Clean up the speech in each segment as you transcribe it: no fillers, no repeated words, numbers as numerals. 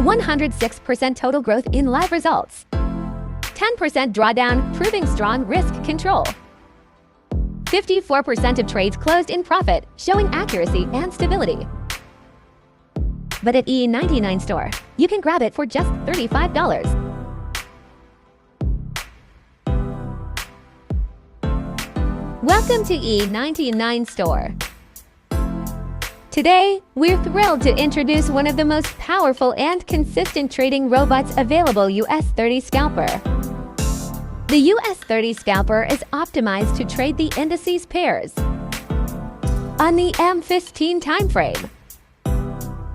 106% total growth in live results. 10% drawdown, proving strong risk control. 54% of trades closed in profit, showing accuracy and stability. But at E99 store, you can grab it for just $35. Welcome to E99 store. Today, we're thrilled to introduce one of the most powerful and consistent trading robots available, US30 Scalper. The US30 Scalper is optimized to trade the indices pairs on the M15 timeframe.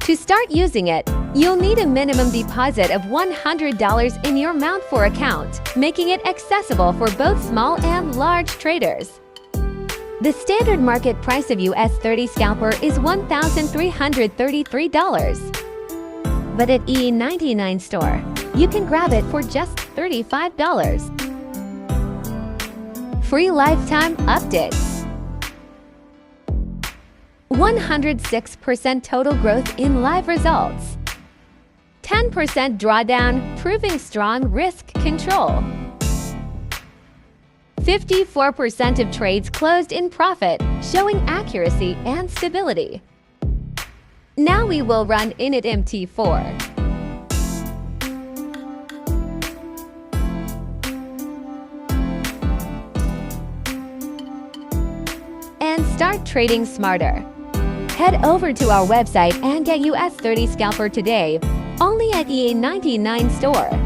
To start using it, you'll need a minimum deposit of $100 in your Mount4 account, making it accessible for both small and large traders. The standard market price of US30 Scalper is $1,333. But at E99 store, you can grab it for just $35. Free lifetime updates. 106% total growth in live results. 10% drawdown, proving strong risk control. 54% of trades closed in profit, showing accuracy and stability. Now we will run init MT4. And start trading smarter. Head over to our website and get US30 Scalper today, only at E99 store.